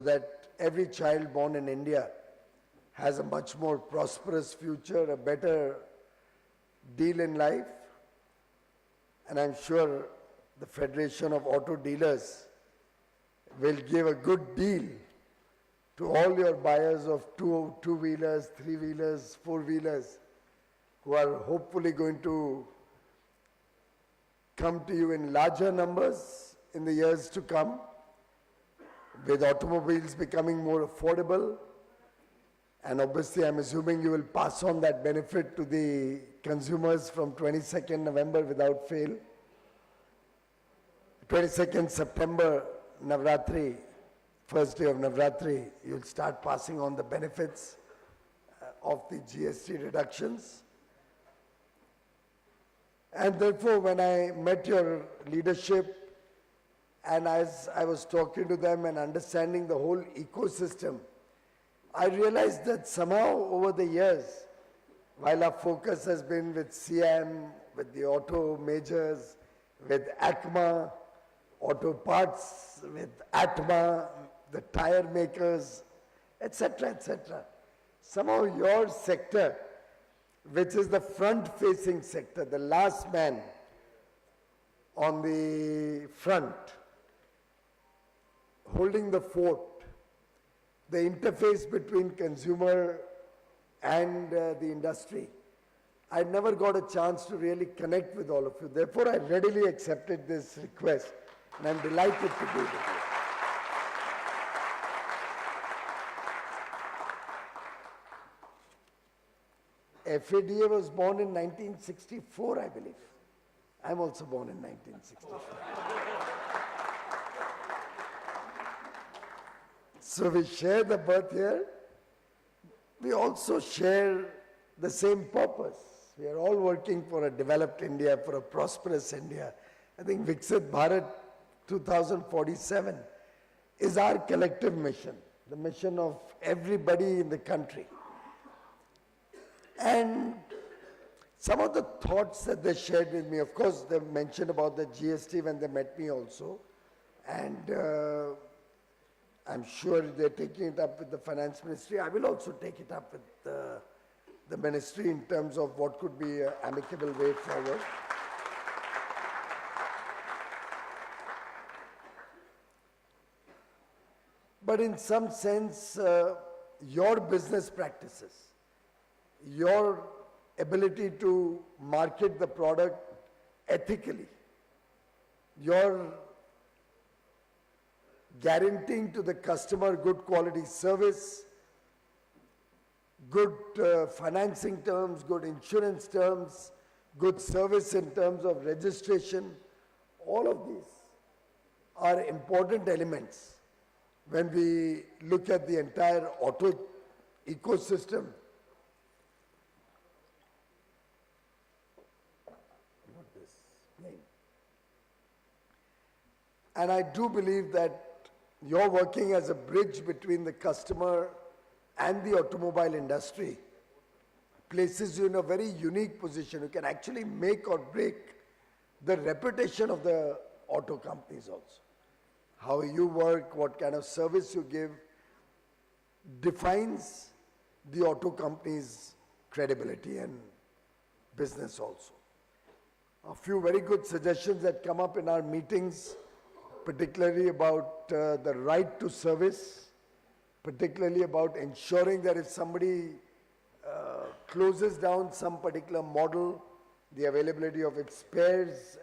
that every child born in India has a much more prosperous future, a better deal in life. And I'm sure the Federation of Auto Dealers will give a good deal to all your buyers of two-wheelers, three-wheelers, four-wheelers who are hopefully going to come to you in larger numbers in the years to come, with automobiles becoming more affordable. And obviously, I'm assuming you will pass on that benefit to the consumers from 22nd November without fail. 22nd September, Navratri, first day of Navratri, you'll start passing on the benefits of the GST reductions. And therefore, when I met your leadership, and as I was talking to them and understanding the whole ecosystem, I realized that somehow over the years, while our focus has been with CM, with the auto majors, with ACMA, auto parts, with ATMA, the tire makers, etc., etc. Somehow your sector, which is the front-facing sector, the last man on the front, holding the fort, the interface between consumer and the industry. I never got a chance to really connect with all of you. Therefore, I readily accepted this request, and I'm delighted to do this. FADA was born in 1964, I believe. I'm also born in 1964. So we share the birth here. We also share the same purpose. We are all working for a developed India, for a prosperous India. I think Viksit Bharat 2047 is our collective mission, the mission of everybody in the country. And some of the thoughts that they shared with me, of course, they mentioned about the GST when they met me also. And I'm sure they're taking it up with the finance ministry. I will also take it up with the ministry in terms of what could be an amicable way forward. But in some sense, your business practices, your ability to market the product ethically, your guaranteeing to the customer good quality service, good financing terms, good insurance terms, good service in terms of registration, all of these are important elements when we look at the entire auto ecosystem. And I do believe that you're working as a bridge between the customer and the automobile industry places you in a very unique position. You can actually make or break the reputation of the auto companies also. How you work, what kind of service you give, defines the auto company's credibility and business also. A few very good suggestions that come up in our meetings, particularly about the right to service, particularly about ensuring that if somebody closes down some particular model, the availability of its spares,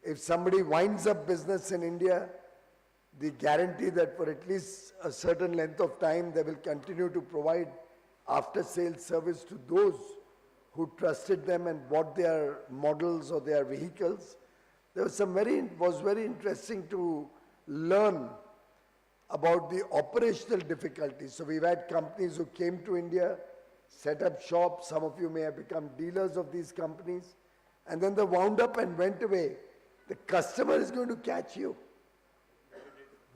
if somebody winds up business in India, the guarantee that for at least a certain length of time they will continue to provide after-sales service to those who trusted them and bought their models or their vehicles. There was very interesting to learn about the operational difficulties. So we've had companies who came to India, set up shops. Some of you may have become dealers of these companies. And then they wound up and went away. The customer is going to catch you.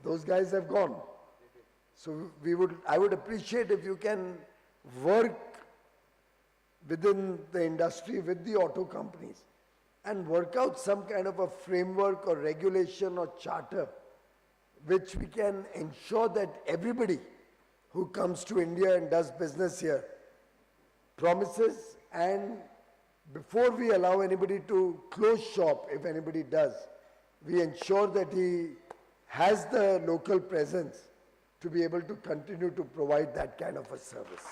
Those guys have gone. So I would appreciate if you can work within the industry with the auto companies and work out some kind of a framework or regulation or charter which we can ensure that everybody who comes to India and does business here promises, and before we allow anybody to close shop, if anybody does, we ensure that he has the local presence to be able to continue to provide that kind of a service.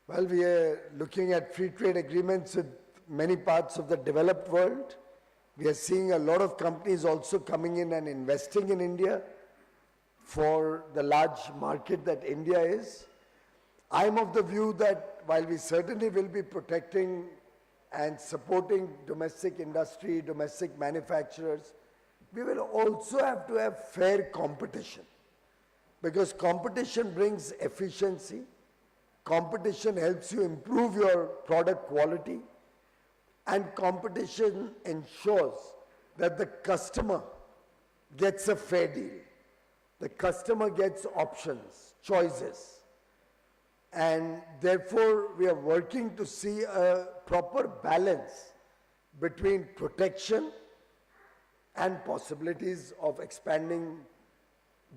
Well, we are looking at free trade agreements with many parts of the developed world. We are seeing a lot of companies also coming in and investing in India for the large market that India is. I'm of the view that while we certainly will be protecting and supporting domestic industry, domestic manufacturers, we will also have to have fair competition, because competition brings efficiency, competition helps you improve your product quality, and competition ensures that the customer gets a fair deal. The customer gets options, choices. And therefore, we are working to see a proper balance between protection and possibilities of expanding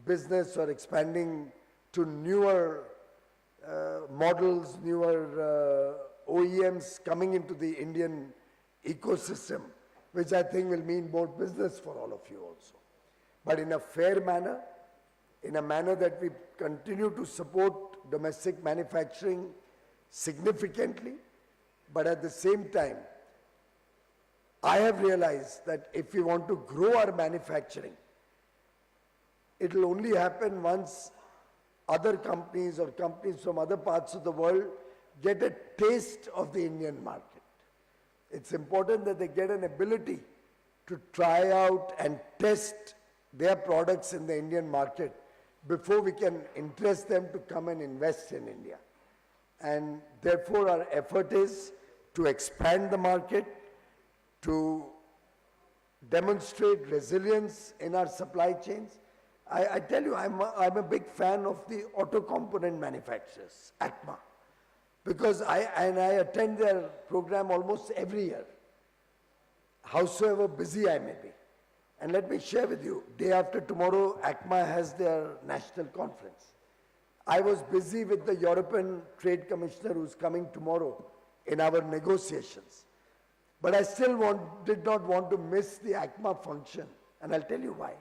business or expanding to newer models, newer OEMs coming into the Indian ecosystem, which I think will mean more business for all of you also. But in a fair manner, in a manner that we continue to support domestic manufacturing significantly, but at the same time, I have realized that if we want to grow our manufacturing, it will only happen once other companies or companies from other parts of the world get a taste of the Indian market. It's important that they get an ability to try out and test their products in the Indian market before we can interest them to come and invest in India. And therefore our effort is to expand the market, to demonstrate resilience in our supply chains. I tell you, I'm a big fan of the auto component manufacturers, ACMA, because I attend their program almost every year, howsoever busy I may be. And let me share with you, day after tomorrow, ACMA has their national conference. I was busy with the European Trade Commissioner who's coming tomorrow in our negotiations. But I still did not want to miss the ACMA function, and I'll tell you why.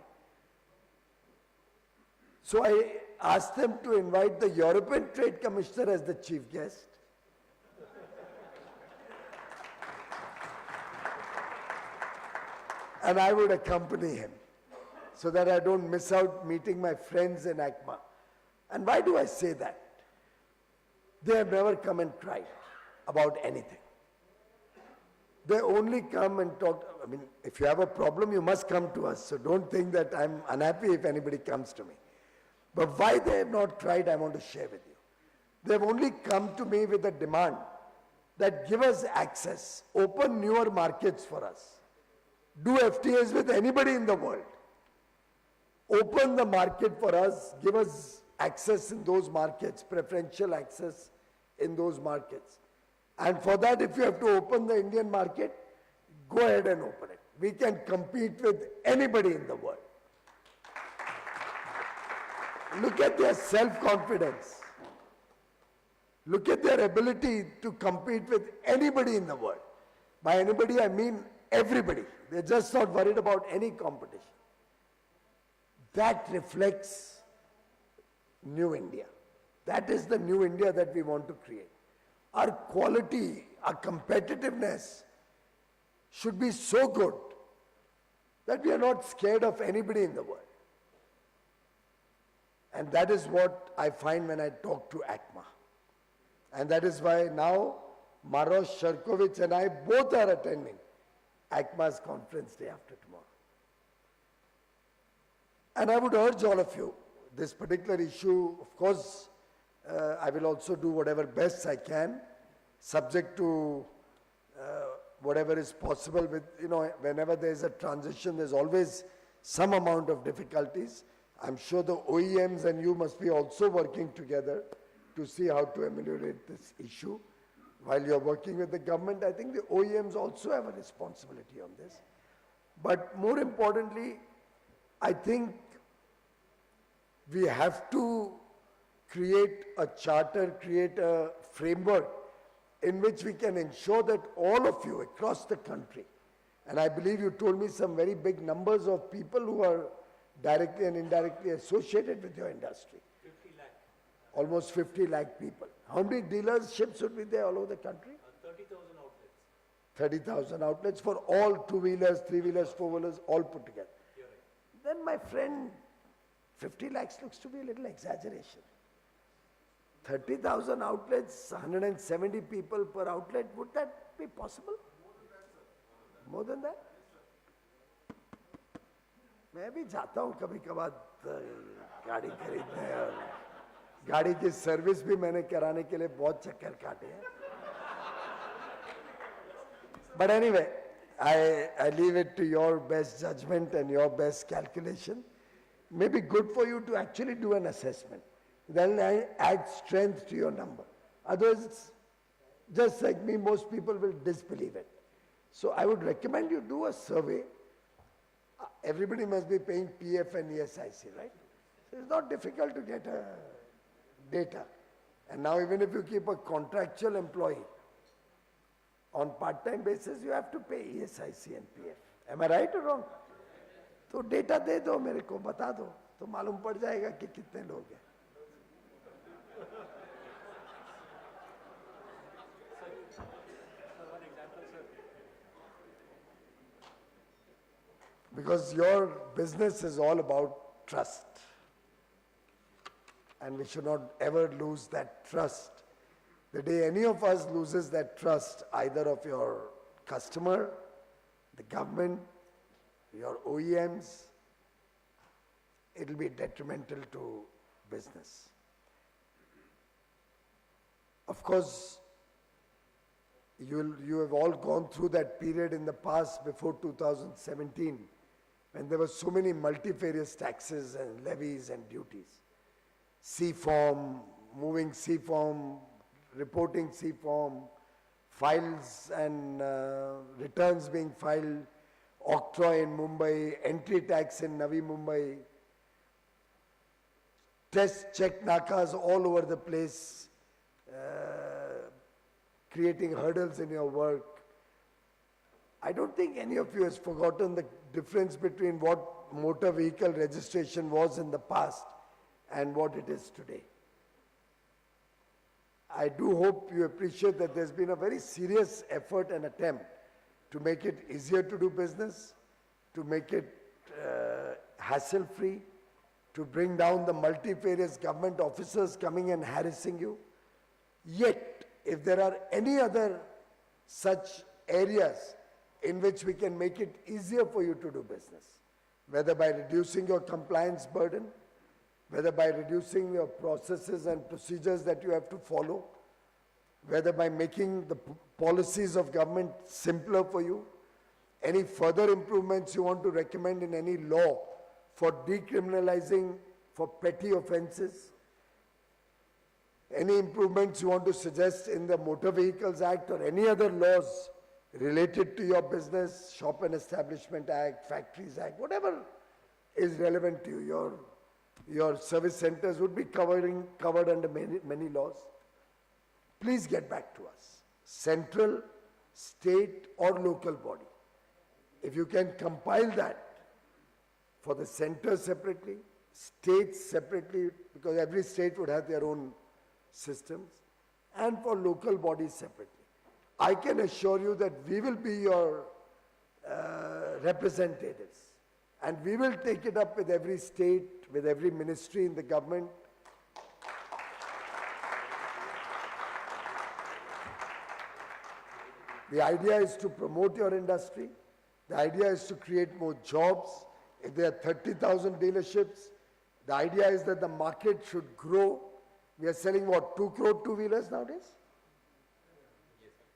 So I asked them to invite the European Trade Commissioner as the chief guest. And I would accompany him so that I don't miss out meeting my friends in ACMA. And why do I say that? They have never come and cried about anything. They only come and talk. I mean, if you have a problem, you must come to us. So don't think that I'm unhappy if anybody comes to me. But why they have not tried, I want to share with you. They've only come to me with a demand that give us access, open newer markets for us. Do FTAs with anybody in the world. Open the market for us, give us access in those markets, preferential access in those markets. And for that, if you have to open the Indian market, go ahead and open it. We can compete with anybody in the world. Look at their self-confidence. Look at their ability to compete with anybody in the world. By anybody, I mean everybody. They're just not worried about any competition. That reflects New India. That is the New India that we want to create. Our quality, our competitiveness should be so good that we are not scared of anybody in the world. And that is what I find when I talk to ACMA. And that is why now Maros Sharkovich and I both are attending ACMA's conference day after tomorrow. And I would urge all of you, this particular issue, of course, I will also do whatever best I can, subject to whatever is possible with, whenever there is a transition, there's always some amount of difficulties. I'm sure the OEMs and you must be also working together to see how to ameliorate this issue. While you're working with the government, I think the OEMs also have a responsibility on this. But more importantly, I think we have to create a charter, create a framework in which we can ensure that all of you across the country, and I believe you told me some very big numbers of people who are directly and indirectly associated with your industry. 50 lakh. Almost 50 lakh people. How many dealerships would be there all over the country? 30,000 outlets. 30,000 outlets for all two-wheelers, three-wheelers, four-wheelers, all put together. You're right. Then my friend, 50 lakhs looks to be a little exaggeration. 30,000 outlets, 170 people per outlet, would that be possible? More than that? मैं भी जाता हूँ कभी कभार गाड़ी खरीदने और गाड़ी की सर्विस भी मैंने कराने के लिए बहुत चक्कर काटे हैं. But anyway, I leave it to your best judgment and your best calculation. Maybe good for you to actually do an assessment. Then I add strength to your number. Otherwise, just like me, most people will disbelieve it. So I would recommend you do a survey. Everybody must be paying PF and ESIC, right? So it's not difficult to get data. And now even if you keep a contractual employee on part-time basis, you have to pay ESIC and PF. Am I right or wrong? तो data दे दो मेरे को, बता दो, तो मालूम पड़ जाएगा कि कितने लोग हैं. Because your business is all about trust. And we should not ever lose that trust. The day any of us loses that trust, either of your customer, the government, your OEMs, it'll be detrimental to business. Of course, you have all gone through that period in the past before 2017 when there were so many multifarious taxes and levies and duties. C-form, moving C-form, reporting C-form, files and returns being filed, octroi in Mumbai, entry tax in Navi Mumbai, test check nakas all over the place, creating hurdles in your work. I don't think any of you has forgotten the difference between what motor vehicle registration was in the past and what it is today. I do hope you appreciate that there's been a very serious effort and attempt to make it easier to do business, to make it hassle-free, to bring down the multifarious government officers coming and harassing you. Yet, if there are any other such areas in which we can make it easier for you to do business, whether by reducing your compliance burden, whether by reducing your processes and procedures that you have to follow, whether by making the policies of government simpler for you, any further improvements you want to recommend in any law for decriminalizing for petty offences, any improvements you want to suggest in the Motor Vehicles Act or any other laws related to your business, Shop and Establishment Act, Factories Act, whatever is relevant to you, your service centers would be covered under many laws. Please get back to us. Central, state or local body. If you can compile that for the center separately, states separately, because every state would have their own systems, and for local bodies separately. I can assure you that we will be your representatives, and we will take it up with every state, with every ministry in the government. The idea is to promote your industry. The idea is to create more jobs. If there are 30,000 dealerships, the idea is that the market should grow. We are selling what, 2 crore two-wheelers nowadays?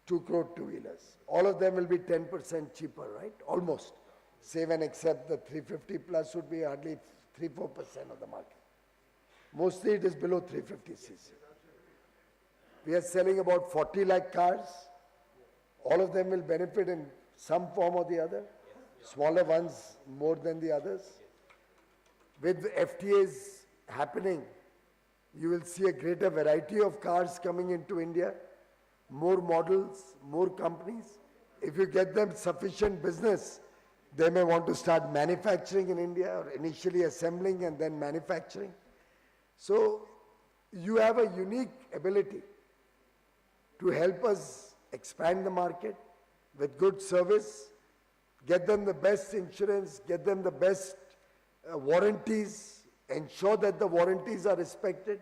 2 crore two-wheelers. All of them will be 10% cheaper, right? Almost. Save and except the 350 plus would be hardly 3-4% of the market. Mostly it is below 350 cc. We are selling about 40 lakh cars. All of them will benefit in some form or the other. Smaller ones more than the others. With FTAs happening, you will see a greater variety of cars coming into India, more models, more companies. If you get them sufficient business, they may want to start manufacturing in India or initially assembling and then manufacturing. So you have a unique ability to help us expand the market with good service, get them the best insurance, get them the best warranties, ensure that the warranties are respected.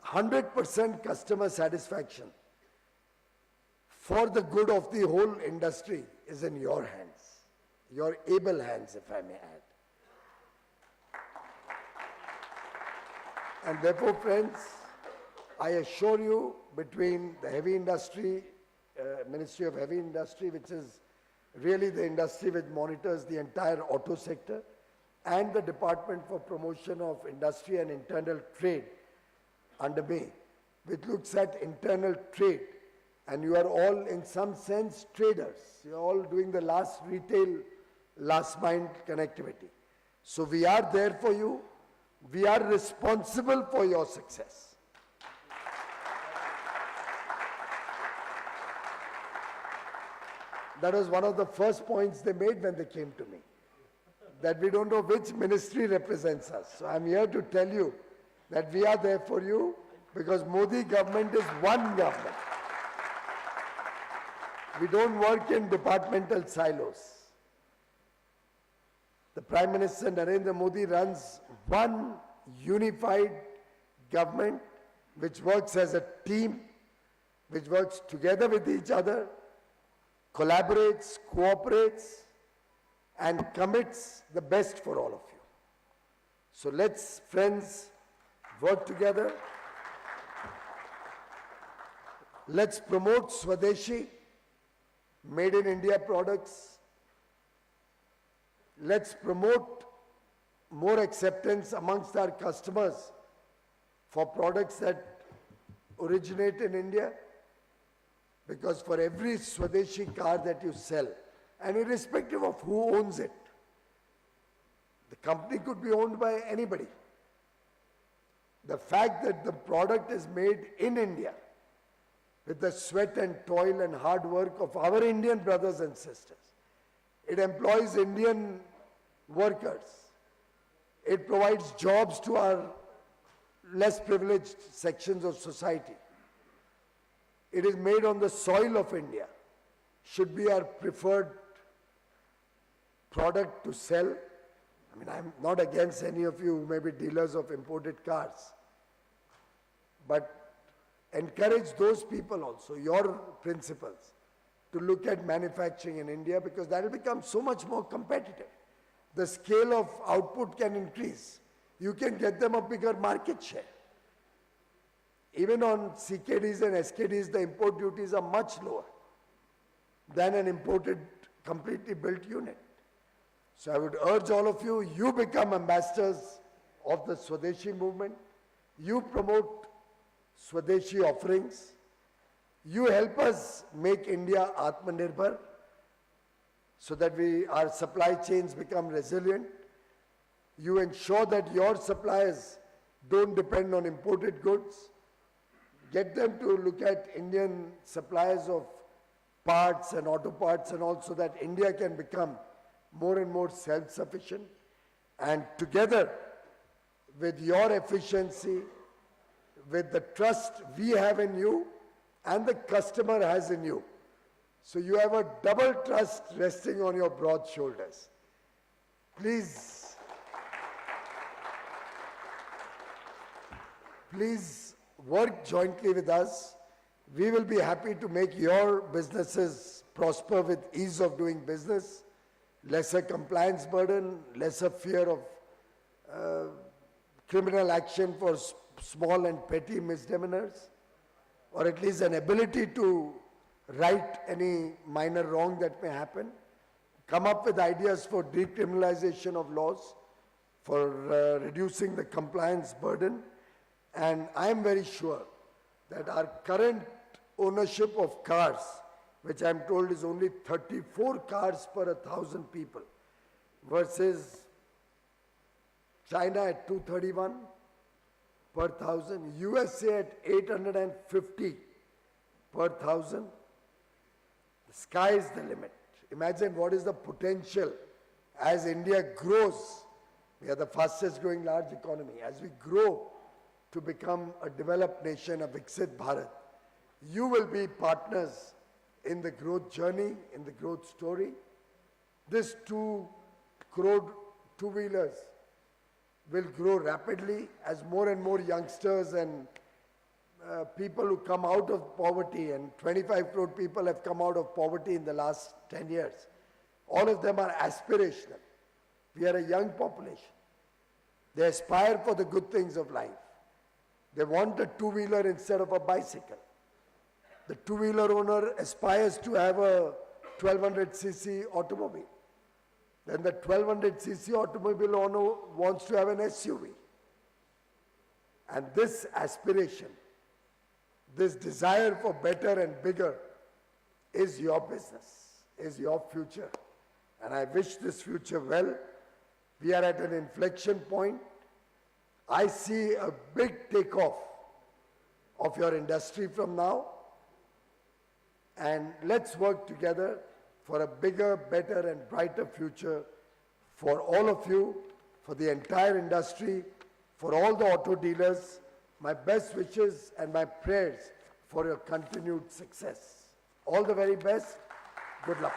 100% customer satisfaction for the good of the whole industry is in your hands, your able hands, if I may add. And therefore, friends, I assure you, between the heavy industry, Ministry of Heavy Industry, which is really the industry which monitors the entire auto sector, and the Department for Promotion of Industry and Internal Trade under me, which looks at internal trade, and you are all in some sense traders. You are all doing the last retail, last mile connectivity. So we are there for you. We are responsible for your success. That was one of the first points they made when they came to me, that we don't know which ministry represents us. So I'm here to tell you that we are there for you because Modi government is one government. We don't work in departmental silos. The Prime Minister Narendra Modi runs one unified government which works as a team, which works together with each other, collaborates, cooperates, and commits the best for all of you. So let's, friends, work together. Let's promote Swadeshi, made in India products. Let's promote more acceptance amongst our customers for products that originate in India. Because for every Swadeshi car that you sell, and irrespective of who owns it, the company could be owned by anybody. The fact that the product is made in India with the sweat and toil and hard work of our Indian brothers and sisters, it employs Indian workers. It provides jobs to our less privileged sections of society. It is made on the soil of India. Should be our preferred product to sell. I mean, I'm not against any of you who may be dealers of imported cars. But encourage those people also, your principals, to look at manufacturing in India because that will become so much more competitive. The scale of output can increase. You can get them a bigger market share. Even on CKDs and SKDs, the import duties are much lower than an imported, completely built unit. So I would urge all of you, you become ambassadors of the Swadeshi movement. You promote Swadeshi offerings. You help us make India Atmanirbhar so that our supply chains become resilient. You ensure that your suppliers don't depend on imported goods. Get them to look at Indian suppliers of parts and auto parts and also that India can become more and more self-sufficient. And together with your efficiency, with the trust we have in you and the customer has in you. So you have a double trust resting on your broad shoulders. Please work jointly with us. We will be happy to make your businesses prosper with ease of doing business, lesser compliance burden, lesser fear of criminal action for small and petty misdemeanors, or at least an ability to right any minor wrong that may happen. Come up with ideas for decriminalization of laws, for reducing the compliance burden. And I am very sure that our current ownership of cars, which I'm told is only 34 cars per 1,000 people, versus China at 231 per 1,000, USA at 850 per 1,000. The sky is the limit. Imagine what is the potential as India grows. We are the fastest growing large economy. As we grow to become a developed nation, a Viksit Bharat, you will be partners in the growth journey, in the growth story. This 2 crore two-wheelers will grow rapidly as more and more youngsters and people who come out of poverty, and 25 crore people have come out of poverty in the last 10 years. All of them are aspirational. We are a young population. They aspire for the good things of life. They want a two-wheeler instead of a bicycle. The two-wheeler owner aspires to have a 1200cc automobile. Then the 1200cc automobile owner wants to have an SUV. And this aspiration, this desire for better and bigger is your business, is your future. And I wish this future well. We are at an inflection point. I see a big takeoff of your industry from now. And let's work together for a bigger, better and brighter future for all of you, for the entire industry, for all the auto dealers. My best wishes and my prayers for your continued success. All the very best. Good luck.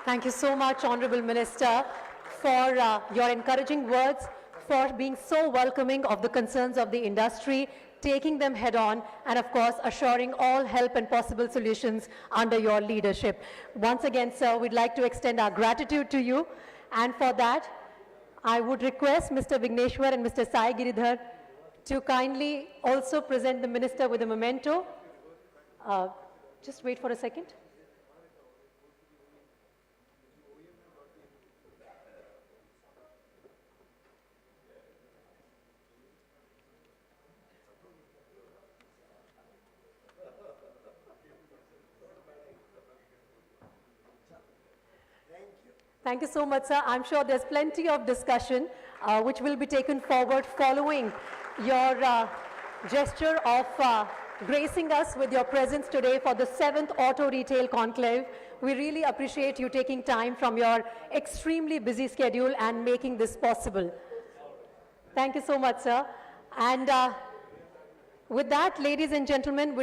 Thank you so much, Honorable Minister, for your encouraging words, for being so welcoming of the concerns of the industry, taking them head on, and of course, assuring all help and possible solutions under your leadership. Once again, sir, we'd like to extend our gratitude to you. And for that, I would request Mr. Vigneshwar and Mr. Sai Giridhar to kindly also present the minister with a memento. Just wait for a second. Thank you so much, sir. I'm sure there's plenty of discussion which will be taken forward following your gesture of gracing us with your presence today for the 7th Auto Retail Conclave. We really appreciate you taking time from your extremely busy schedule and making this possible. Thank you so much, sir. And with that, ladies and gentlemen,